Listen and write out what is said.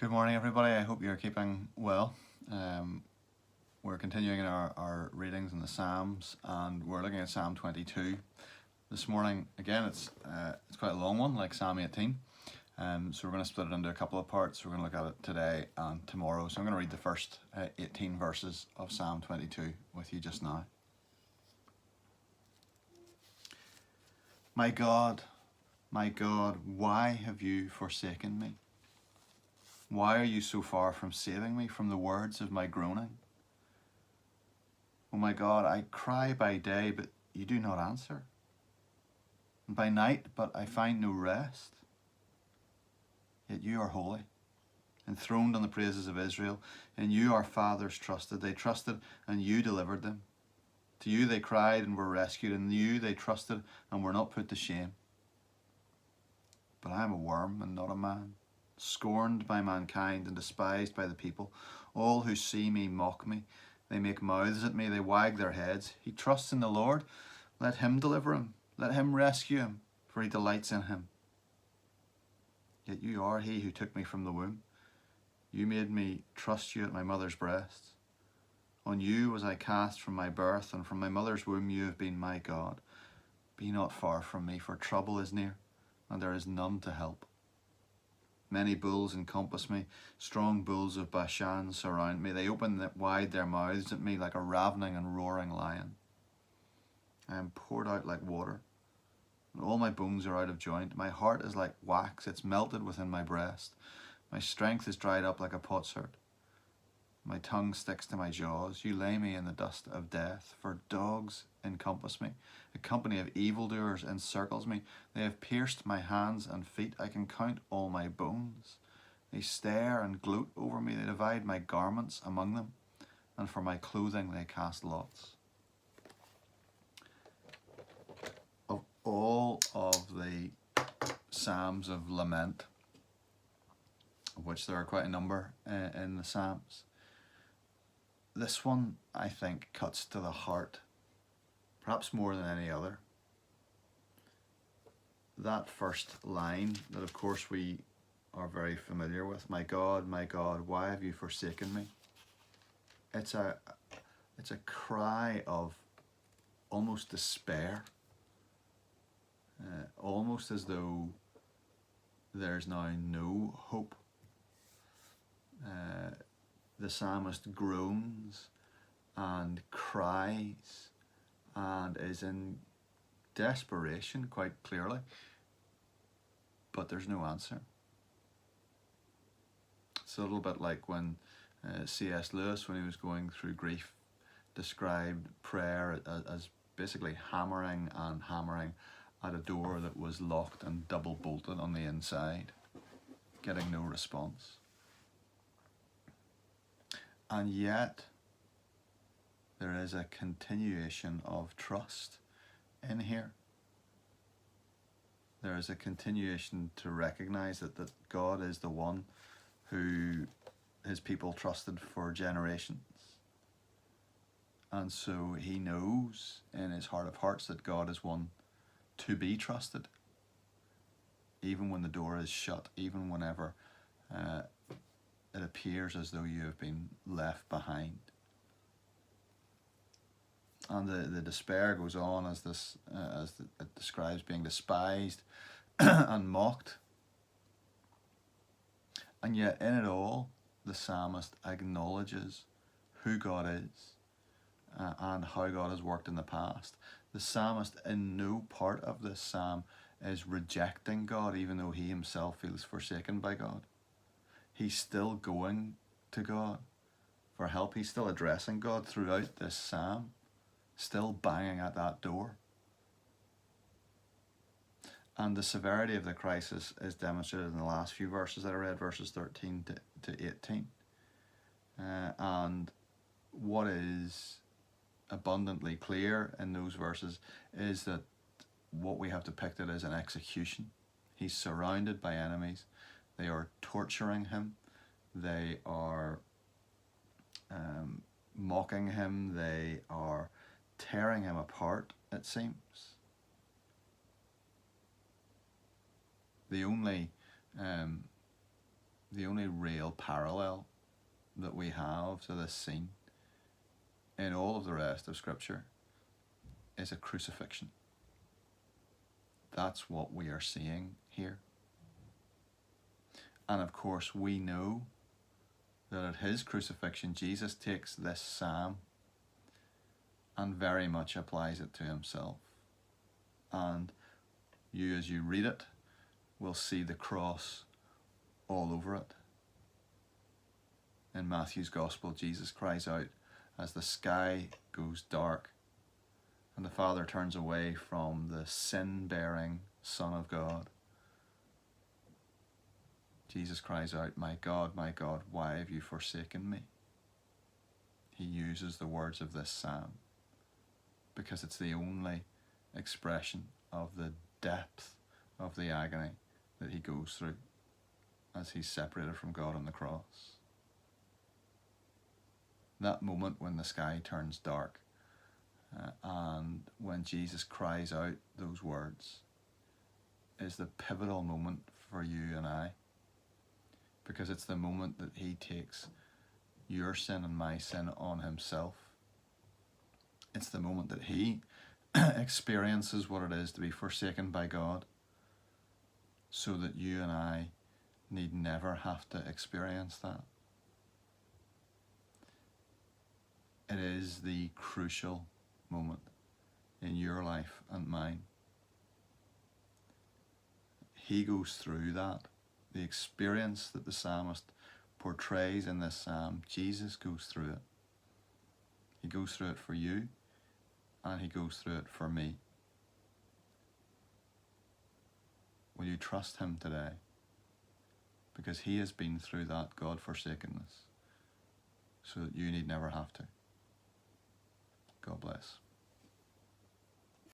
Good morning, everybody. I hope you're keeping well. Um, we're continuing in our readings in the Psalms, and we're looking at Psalm 22 this morning. Again, it's quite a long one, like Psalm 18. So we're going to split it into a couple of parts. We're going to look at it today and tomorrow. So I'm going to read the first 18 verses of Psalm 22 with you just now. My God, why have you forsaken me? Why are you so far from saving me from the words of my groaning? Oh my God, I cry by day, but you do not answer. And by night, but I find no rest. Yet you are holy, enthroned on the praises of Israel. In you our fathers trusted. They trusted, and you delivered them. To you they cried and were rescued. In you they trusted and were not put to shame. But I am a worm and not a man, scorned by mankind and despised by the people. All who see me mock me. They make mouths at me, they wag their heads. He trusts in the Lord. Let him deliver him. Let him rescue him, for he delights in him. Yet you are he who took me from the womb. You made me trust you at my mother's breast. On you was I cast from my birth, and from my mother's womb you have been my God. Be not far from me, for trouble is near, and there is none to help. Many bulls encompass me, strong bulls of Bashan surround me. They open wide their mouths at me like a ravening and roaring lion. I am poured out like water, and all my bones are out of joint. My heart is like wax, it's melted within my breast. My strength is dried up like a potsherd. My tongue sticks to my jaws. You lay me in the dust of death, for dogs encompass me. A company of evildoers encircles me. They have pierced my hands and feet. I can count all my bones. They stare and gloat over me. They divide my garments among them, and for my clothing they cast lots. Of all of the Psalms of lament, of which there are quite a number in the Psalms, this one, I think, cuts to the heart, perhaps more than any other. That first line that, of course, we are very familiar with, my God, why have you forsaken me? It's a cry of almost despair, almost as though there's now no hope. The psalmist groans and cries and is in desperation, quite clearly, but there's no answer. It's a little bit like when C.S. Lewis, when he was going through grief, described prayer as basically hammering and hammering at a door that was locked and double bolted on the inside, getting no response. And yet, there is a continuation of trust in here. There is a continuation to recognize that God is the one who his people trusted for generations. And so he knows in his heart of hearts that God is one to be trusted, even when the door is shut, even whenever it appears as though you have been left behind. And the despair goes on as it describes being despised and mocked. And yet in it all, the psalmist acknowledges who God is and how God has worked in the past. The psalmist in no part of this psalm is rejecting God, even though he himself feels forsaken by God. He's still going to God for help. He's still addressing God throughout this psalm, still banging at that door. And the severity of the crisis is demonstrated in the last few verses that I read, verses 13 to 18. And what is abundantly clear in those verses is that what we have depicted as an execution. He's surrounded by enemies. They are torturing him. They are mocking him. They are tearing him apart, it seems. The only the only real parallel that we have to this scene in all of the rest of Scripture is a crucifixion. That's what we are seeing here. And of course, we know that at his crucifixion, Jesus takes this psalm and very much applies it to himself. And you, as you read it, will see the cross all over it. In Matthew's Gospel, Jesus cries out as the sky goes dark and the Father turns away from the sin-bearing Son of God. Jesus cries out, my God, why have you forsaken me?" He uses the words of this psalm because it's the only expression of the depth of the agony that he goes through as he's separated from God on the cross. That moment when the sky turns dark and when Jesus cries out those words is the pivotal moment for you and I, because it's the moment that he takes your sin and my sin on himself. It's the moment that he experiences what it is to be forsaken by God, so that you and I need never have to experience that. It is the crucial moment in your life and mine. He goes through that. The experience that the psalmist portrays in this psalm, Jesus goes through it. He goes through it for you, and he goes through it for me. Will you trust him today? Because he has been through that God-forsakenness, so that you need never have to. God bless.